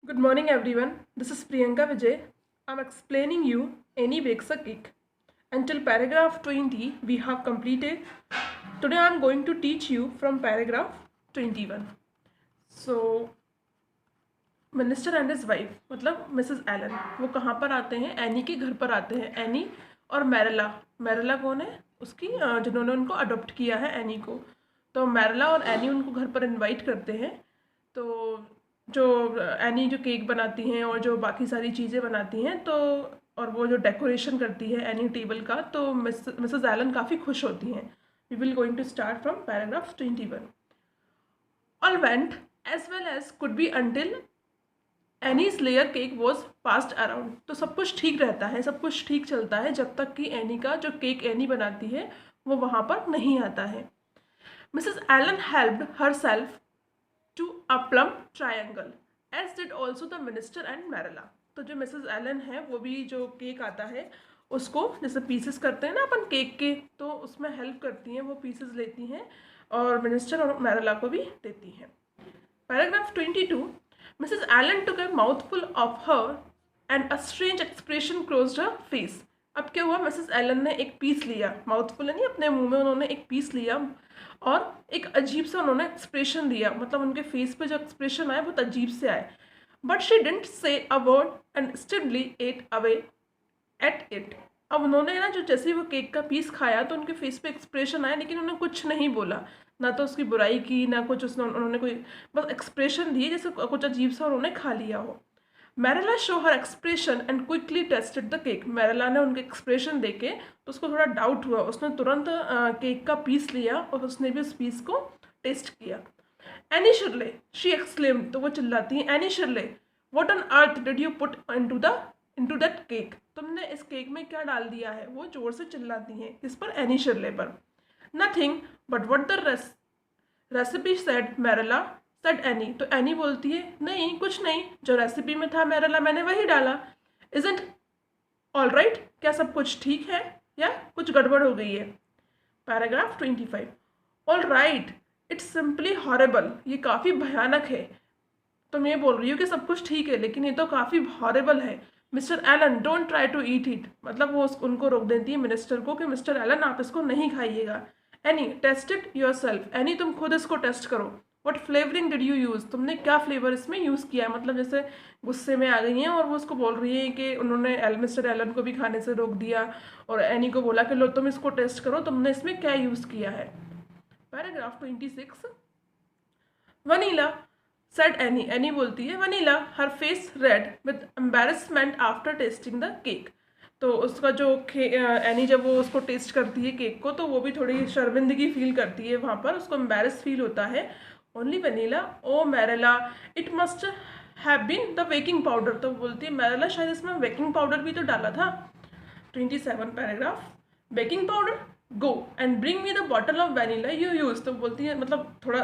Good morning everyone. This is Priyanka Vijay. I'm explaining you Annie Bakes a Cake. Until paragraph 20 we have completed. Today I'm going to teach you from paragraph 21. So minister and his wife मतलब Mrs Elon वो कहाँ पर आते हैं, any के घर पर आते हैं। एनी और मैरला, मैरला कौन है, उसकी जिन्होंने उनको अडॉप्ट किया है एनी को। तो मैरला और एनी उनको घर पर इनवाइट करते हैं। तो जो एनी जो केक बनाती हैं और जो बाकी सारी चीज़ें बनाती हैं, तो और वो जो डेकोरेशन करती है एनी टेबल का, तो मिसेस एलन काफ़ी खुश होती हैं। We will going to start from paragraph 21. All went as well as could be until Anne's layer cake was passed around. तो सब कुछ ठीक रहता है, सब कुछ ठीक चलता है जब तक कि एनी का जो केक एनी बनाती है वो वहाँ पर नहीं आता है। Mrs Allan helped her self to a plum triangle as did also the minister and Marilla. तो जो मिसेस एलन है वो भी जो केक आता है उसको जैसे पीसेस करते हैं ना अपन केक के, तो उसमें हेल्प करती हैं, वो पीसेस लेती हैं और मिनिस्टर और मैरला को भी देती हैं। Paragraph 22. Mrs. Allen took a mouthful of her and a strange expression crossed her face. अब क्या हुआ, मिसेस एलन ने एक पीस लिया, माउथफुल नहीं अपने मुंह में, उन्होंने एक पीस लिया और एक अजीब सा उन्होंने एक्सप्रेशन दिया, मतलब उनके फेस पे जो एक्सप्रेशन आया बहुत अजीब से आए। But she didn't say a word and steadily ate away at it. अब उन्होंने ना जो जैसे वो केक का पीस खाया तो उनके फेस पे एक्सप्रेशन आया, लेकिन उन्होंने कुछ नहीं बोला, ना तो उसकी बुराई की ना कुछ, उसने उन्होंने कोई बस एक्सप्रेशन दिए जैसे कुछ अजीब सा उन्होंने खा लिया हो। Marilla show her expression and quickly tasted the cake. Marilla ने उनके एक्सप्रेशन देखे तो उसको थोड़ा डाउट हुआ, उसने तुरंत केक का पीस लिया और उसने भी उस पीस को टेस्ट किया। एनी शिरले, शी एक्सक्लेम्ड, तो वो चिल्लाती है, एनी शिरले what on earth did you put into that cake. तुमने इस केक में क्या डाल दिया है, वो जोर से चिल्लाती हैं, किस पर, एनी शिरले पर। Nothing but what the recipe said Marilla said Anne. तो एनी बोलती है, नहीं कुछ नहीं, जो रेसिपी में था मैरला मैंने वही डाला। इजंट ऑल राइट, क्या सब कुछ ठीक है या कुछ गड़बड़ हो गई है। Paragraph 25. All right it's simply horrible, ये काफ़ी भयानक है। तुम ये बोल रही हो कि सब कुछ ठीक है, लेकिन ये तो काफ़ी हॉरेबल है। Mister Allan don't try to eat it, मतलब वो उनको रोक देती है मिनिस्टर को कि मिस्टर एलन आप इसको नहीं खाइएगा। Anne taste it your self, Anne तुम खुद इसको टेस्ट करो। What flavouring did you use, तुमने क्या फ्लेवर इसमें यूज़ किया है, मतलब जैसे गुस्से में आ गई हैं और वो उसको बोल रही है कि उन्होंने मिस्टर एलन को भी खाने से रोक दिया और एनी को बोला कि लो तुम इसको टेस्ट करो, तुमने इसमें क्या यूज़ किया है। Paragraph 26. Vanilla said any, any बोलती है vanilla her face read with embarrassment after testing the cake. तो उसका जो एनी जब वो उसको टेस्ट करती है केक को, तो वो भी थोड़ी शर्मिंदगी फील करती है, वहाँ पर उसको एम्बेरस फील होता है। Only vanilla oh Marilla it must have been the baking powder. तो बोलती है मैरला शायद इसमें बेकिंग पाउडर भी तो डाला था। 27 paragraph. Baking powder go and bring me the bottle of vanilla you use. तो बोलती है, मतलब थोड़ा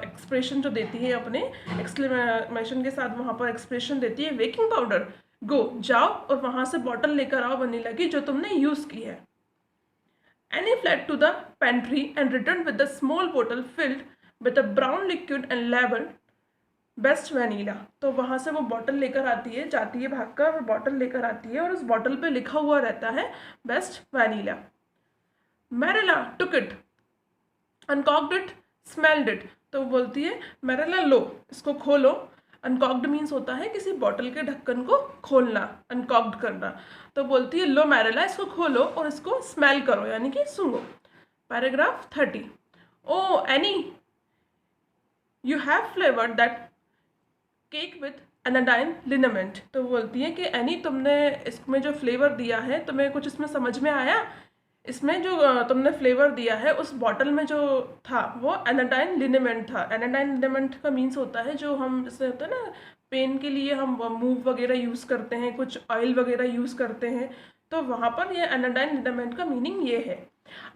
एक्सप्रेशन जो देती है अपने एक्सक्लेमेशन के साथ, वहाँ पर एक्सप्रेशन देती है, बेकिंग पाउडर गो, जाओ और वहाँ से बॉटल लेकर आओ वनीला की जो तुमने यूज़ की है। Anne fled to the pantry and return with the small bottle filled with a brown liquid and labelled best vanilla. तो वहाँ से वो बॉटल लेकर आती है, जाती है भागकर और बॉटल लेकर आती है और उस बॉटल पे लिखा हुआ रहता है best vanilla. Marilla took it uncorked it smelled it. तो बोलती है मैरला लो इसको खोलो। अनकॉक्ड मीन्स होता है किसी बॉटल के ढक्कन को खोलना, अनकॉक्ड करना। तो बोलती है लो मैरला इसको खोलो और इसको स्मेल करो, यानी कि सूंघो। Paragraph 30. Oh Anne you have flavoured that cake with anodyne liniment. तो बोलती है कि एनी तुमने इसमें जो फ्लेवर दिया है, तुम्हें कुछ इसमें समझ में आया, इसमें जो तुमने फ्लेवर दिया है उस बॉटल में जो था वो एनाडाइन लिनेमेंट था। एनाडाइन लिनेमेंट का मीन्स होता है जो हम जैसे होता है ना पेन के लिए हम मूव वगैरह यूज़ करते हैं, कुछ ऑयल वगैरह यूज़ करते हैं, तो वहाँ पर ये एनाडाइन लिनेमेंट का मीनिंग ये है।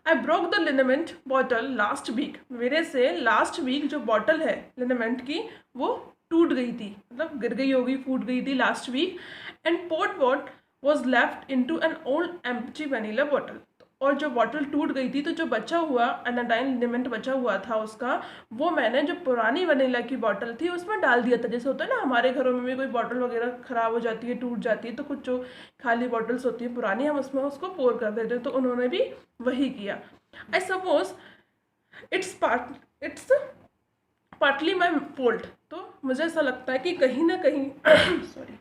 I broke the liniment bottle last week, मेरे से लास्ट वीक जो बॉटल है लिनेमेंट की वो टूट गई थी, मतलब गिर गई होगी, फूट गई थी last week. And poured what was left in to an old empty vanilla bottle. और जो बॉटल टूट गई थी तो जो बचा हुआ एनाडाइन लिगामेंट बचा हुआ था उसका, वो मैंने जो पुरानी वनीला की बॉटल थी उसमें डाल दिया था। जैसे होता है ना हमारे घरों में भी कोई बॉटल वगैरह ख़राब हो जाती है, टूट जाती है, तो कुछ जो खाली बॉटल्स होती हैं पुरानी, हम उसमें उसको पोर कर देते हैं, तो उन्होंने भी वही किया। I suppose it's partly my fault. तो मुझे ऐसा लगता है कि कहीं ना कहीं सॉरी,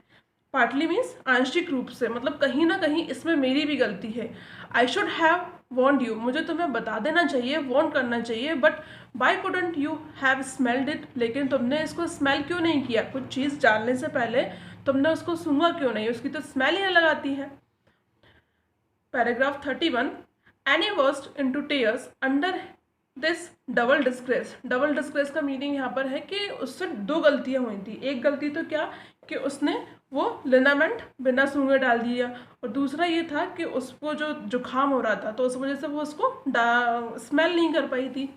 पार्टली मीन्स आंशिक रूप से, मतलब कहीं ना कहीं इसमें मेरी भी गलती है। I should have warned you, मुझे तुम्हें बता देना चाहिए, वॉर्न करना चाहिए, but why couldn't you have smelled it, लेकिन तुमने इसको स्मेल क्यों नहीं किया? कुछ चीज़ डालने से पहले तुमने उसको सूंघा क्यों नहीं? उसकी तो स्मेल ही अलग आती है। Paragraph 31, any worst into tears under this double disgrace. Double disgrace का मीनिंग यहाँ पर है कि उससे दो गलतियाँ हुई थी। एक गलती तो क्या कि उसने वो लिनामेंट बिना सूंघे डाल दिया, और दूसरा ये था कि उसको जो जुकाम हो रहा था तो उस वजह से वो उसको स्मेल नहीं कर पाई थी,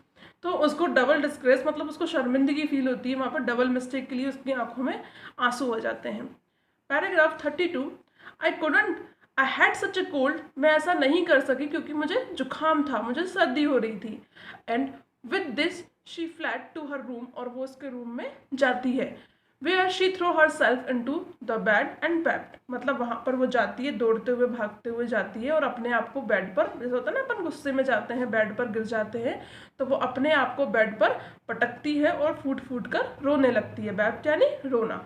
तो उसको डबल डिस्ग्रेस मतलब उसको शर्मिंदगी फील होती है। वहाँ पर डबल मिस्टेक के लिए उसकी आंखों में आंसू हो जाते हैं। Paragraph 32, I had such A cold, मैं ऐसा नहीं कर सकी क्योंकि मुझे जुकाम था, मुझे सर्दी हो रही थी। And with this she fled to her room, और वो उसके रूम में जाती है। Where she threw her self in to the bed and wept, मतलब वहाँ पर वो जाती है, दौड़ते हुए भागते हुए जाती है और अपने आप को बेड पर, जैसे होता है ना अपन गुस्से में जाते हैं बेड पर गिर जाते हैं, तो वो अपने आप को बेड पर पटकती है और फूट फूट कर रोने लगती है। वेप्ट यानी रोना,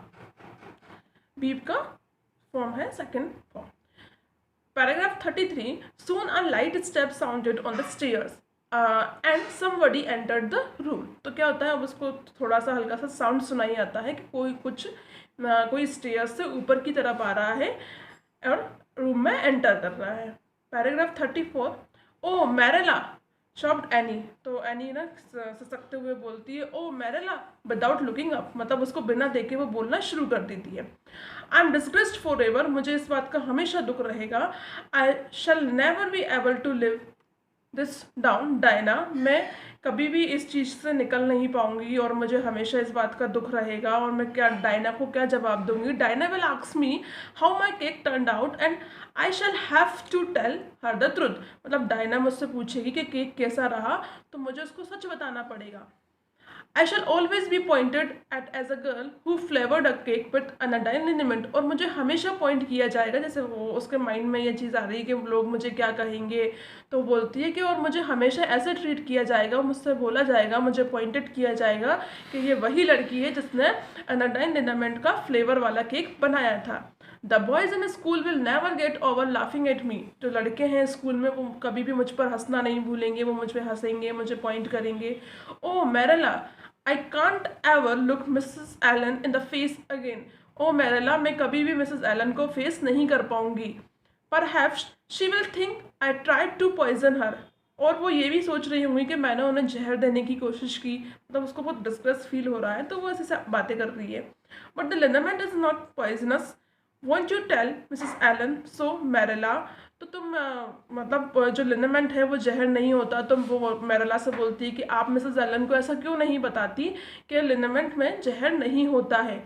बीप का फॉर्म है, second form. Paragraph 33, soon a light step sounded on the stairs and somebody entered the room। तो क्या होता है, अब उसको थोड़ा सा हल्का सा साउंड सुनाई आता है कि कोई स्टेयर्स से ऊपर की तरफ आ रहा है और रूम में एंटर कर रहा है। पैराग्राफ 34, ओ मैरेला शॉप्ड एनी, तो एनी ना ससकते हुए बोलती है ओ मैरेला विदाउट लुकिंग अप, मतलब उसको बिना देखे वो बोलना शुरू कर देती है। I am disgraced forever, मुझे इस बात का हमेशा दुख रहेगा। I shall never be able to live this down Diana, मैं कभी भी इस चीज़ से निकल नहीं पाऊंगी और मुझे हमेशा इस बात का दुख रहेगा। और मैं क्या डायना को क्या जवाब दूंगी? Diana will ask me how my cake turned out and I shall have to tell her the truth, मतलब डायना मुझसे पूछेगी कि केक कैसा रहा, तो मुझे उसको सच बताना पड़ेगा। I shall always be pointed at as a girl who flavored a cake with anodyne liniment, और मुझे हमेशा पॉइंट किया जाएगा, जैसे वो उसके माइंड में ये चीज़ आ रही है कि लोग मुझे क्या कहेंगे, तो बोलती है कि और मुझे हमेशा ऐसे ट्रीट किया जाएगा, मुझसे बोला जाएगा, मुझे पॉइंटेड किया जाएगा कि ये वही लड़की है जिसने anodyne liniment का फ्लेवर वाला केक बनाया था। The boys in school will never get over laughing at me, जो लड़के हैं स्कूल में वो कभी भी मुझ पर हंसना नहीं भूलेंगे, वो मुझ पर हंसेंगे, मुझे पॉइंट करेंगे। ओ मैरेला, I can't ever look Mrs. Allen in the face again. ओ मैरेला, मैं कभी भी मिसेस एलन को फेस नहीं कर पाऊंगी। Perhaps she will think I tried to poison her, और वो ये भी सोच रही होंगी कि मैंने उन्हें जहर देने की कोशिश की, मतलब उसको बहुत डिस्ट्रेस फील हो रहा है, तो वो ऐसे बातें कर रही है। But the liniment is not poisonous. Won't you tell Mrs. Allen so, मैरेला? तो तुम मतलब जो लिनामेंट है वो जहर नहीं होता, तुम वो मैरेला से बोलती है कि आप मिसेस एलन को ऐसा क्यों नहीं बताती कि लिनामेंट में जहर नहीं होता है।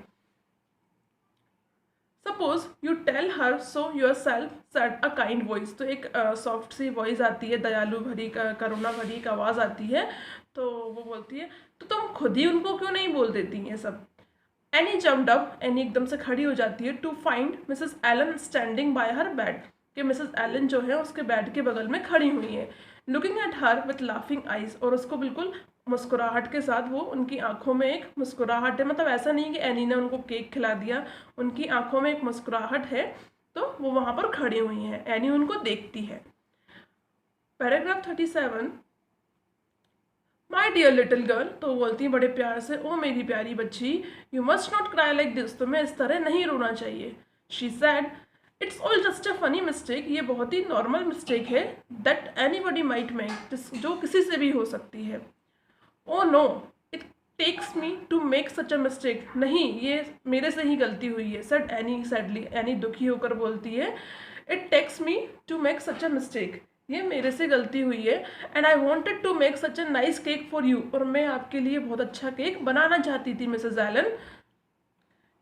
Suppose you tell her so your self said a kind voice, तो एक सॉफ्ट सी वॉइस आती है, दयालु भरी करुणा भरी एक आवाज़ आती है, तो वो बोलती है तो तुम खुद ही उनको क्यों नहीं बोल देती ये सब। एनी जम्प्ड अप, एनी एकदम से खड़ी हो जाती है, to find Mrs Allan standing by her bed, कि मिसेस एलन जो है उसके बेड के बगल में खड़ी हुई है। Looking at her with laughing eyes, और उसको बिल्कुल मुस्कुराहट के साथ, वो उनकी आंखों में एक मुस्कुराहट है, मतलब ऐसा नहीं कि एनी ने उनको केक खिला दिया, उनकी आंखों में एक मुस्कुराहट है, तो वो वहाँ पर खड़ी हुई हैं, एनी उनको देखती है। Paragraph 37, my dear little girl, तो बोलती है बड़े प्यार से, ओ मेरी प्यारी बच्ची, you must not cry like this, तुम्हें इस तरह नहीं रोना चाहिए। She said it's all just a funny mistake, ये बहुत ही नॉर्मल मिस्टेक है, दैट एनीबडी माइट मेक, जो किसी से भी हो सकती है। Oh no it takes me to make such a mistake, नहीं ये मेरे से ही गलती हुई है। सेड एनी सैडली, एनी दुखी होकर बोलती है, it takes me to make such a mistake, ये मेरे से गलती हुई है। And I wanted to make such a nice cake for you, और मैं आपके लिए बहुत अच्छा केक बनाना चाहती थी Mrs Allan.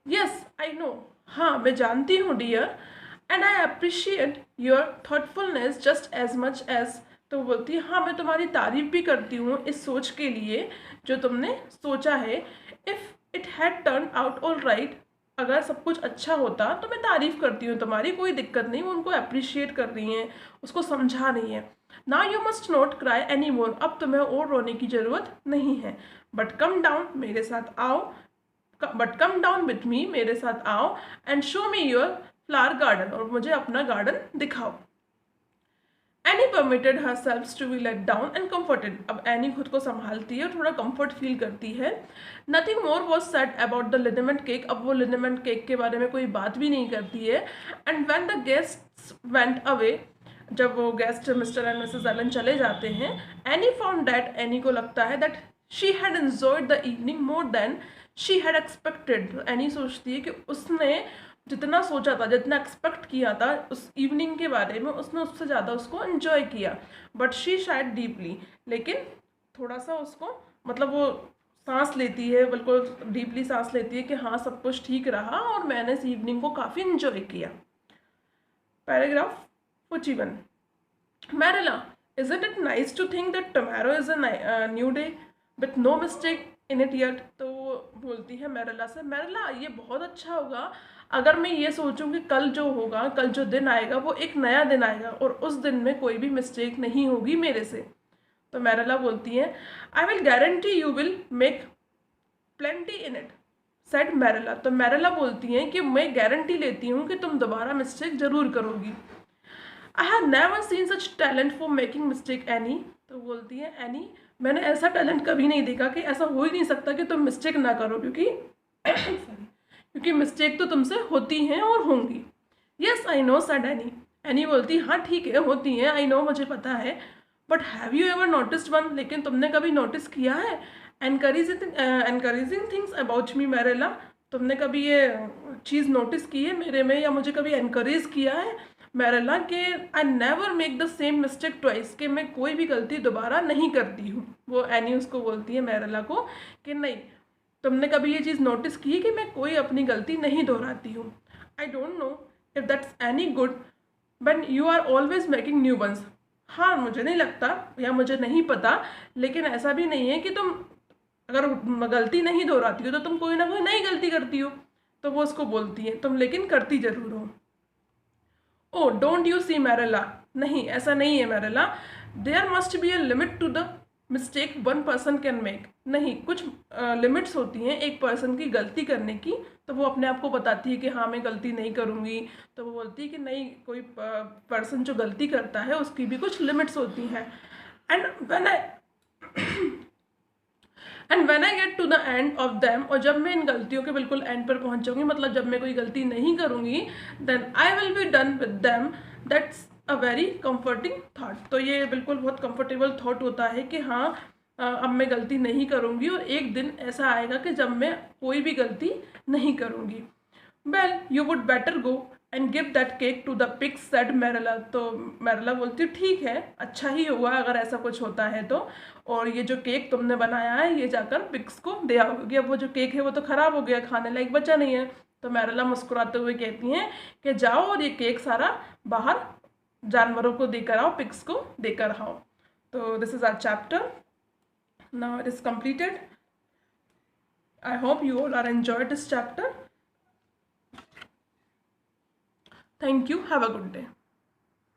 Yes I know, हाँ मैं जानती हूँ dear, and I appreciate your thoughtfulness just as much as. तो बोलती है हाँ, मैं तुम्हारी तारीफ भी करती हूँ इस सोच के लिए जो तुमने सोचा है। If it had turn out all right, अगर सब कुछ अच्छा होता तो मैं तारीफ करती हूँ तुम्हारी, कोई दिक्कत नहीं। वो उनको अप्रिशिएट कर रही हैं, उसको समझा रही हैं। Now you must not cry any more, अब तुम्हें और रोने की ज़रूरत नहीं है। बट कम डाउन, मेरे साथ आओ, but come down with me, मेरे साथ आओ, and show me your flower garden, और मुझे अपना गार्डन दिखाओ। Anne permitted her self to be led down and comforted, अब एनी खुद को संभालती है और थोड़ा कंफर्ट फील करती है। Nothing more was said about the liniment cake, अब वो लिनेमेंट केक के बारे में कोई बात भी नहीं करती है। And when the guests went away, जब वो guest mister and Mrs Allan चले जाते हैं, एनी फाउंड दैट, एनी को लगता है that she had enjoyed the evening more than she had expected. Any सोचती है कि उसने जितना सोचा था, जितना एक्सपेक्ट किया था उस इवनिंग के बारे में, उसने उससे ज़्यादा उसको एंजॉय किया। बट शी शायद डीपली, लेकिन थोड़ा सा उसको, मतलब वो सांस लेती है, बिल्कुल डीपली सांस लेती है कि हाँ सब कुछ ठीक रहा और मैंने इस इवनिंग को काफ़ी एंजॉय किया। Paragraph 41, Marilla, isn't it nice to think that tomorrow is a new day with no mistake in it yet? तो वो बोलती है मैरिला से, मैरिला ये बहुत अच्छा होगा अगर मैं ये सोचूं कि कल जो होगा, कल जो दिन आएगा वो एक नया दिन आएगा और उस दिन में कोई भी मिस्टेक नहीं होगी मेरे से। तो मैरिला बोलती है, I will guarantee you will make plenty in it, said Marilla. तो मैरिला बोलती हैं कि मैं गारंटी लेती हूँ कि तुम दोबारा मिस्टेक ज़रूर करोगी। I have never seen such talent for making mistake any, तो बोलती है एनी, मैंने ऐसा टैलेंट कभी नहीं देखा कि ऐसा हो ही नहीं सकता कि तुम मिस्टेक ना करो, क्योंकि मिस्टेक तो तुमसे होती हैं और होंगी। Yes I know, said any. Any बोलती हाँ ठीक है होती हैं, आई नो मुझे पता है। But have you ever noticed one, लेकिन तुमने कभी नोटिस किया है एनकरेजिंग थिंग्स अबाउट मी मैरिला, तुमने कभी ये चीज़ नोटिस की है मेरे में या मुझे कभी एनकरेज किया है मैरिला कि I never make the same mistake twice, कि मैं कोई भी गलती दोबारा नहीं करती हूँ। वो एनी उसको बोलती है मैरिला को कि नहीं, तुमने कभी ये चीज़ नोटिस की है कि मैं कोई अपनी गलती नहीं दोहराती हूँ। I don't know if that's any good but you are always making new ones, हाँ मुझे नहीं लगता या मुझे नहीं पता, लेकिन ऐसा भी नहीं है कि तुम अगर गलती नहीं दोहराती हो तो तुम कोई ना कोई नई गलती करती हो। तो वो उसको बोलती है तुम लेकिन करती जरूर हो। ओ डोंट यू सी मैरिला, नहीं ऐसा नहीं है Marilla, there must be a limit to the mistake one person can make, नहीं कुछ लिमिट्स होती हैं एक पर्सन की गलती करने की। तो वो अपने आप को बताती है कि हाँ मैं गलती नहीं करूँगी। तो वो बोलती है कि नहीं, कोई पर्सन जो गलती करता है उसकी भी कुछ लिमिट्स होती हैं। And when I get to the end of them, और जब मैं इन गलतियों के बिल्कुल एंड पर पहुंच जाऊंगी, मतलब जब मैं कोई गलती नहीं करूंगी, then I will be done with them, that's a very comforting thought. तो ये बिल्कुल बहुत कंफर्टेबल थाट होता है कि हाँ अब मैं गलती नहीं करूंगी और एक दिन ऐसा आएगा कि जब मैं कोई भी गलती नहीं करूंगी। Well you would better go and give that cake to the pigs, said Marilla. तो मैरिला बोलती है ठीक है, अच्छा ही हुआ अगर ऐसा कुछ होता है तो, और ये जो केक तुमने बनाया है ये जाकर पिग्स को दे आओगे। अब वो जो केक है वो तो ख़राब हो गया, खाने लायक बचा नहीं है। तो मैरिला मुस्कुराते हुए कहती हैं कि जाओ और ये केक सारा बाहर जानवरों को देकर आओ, पिग्स को देकर आओ। तो this is our chapter, now it is completed. I hope you all are enjoyed this chapter. Thank you. Have a good day.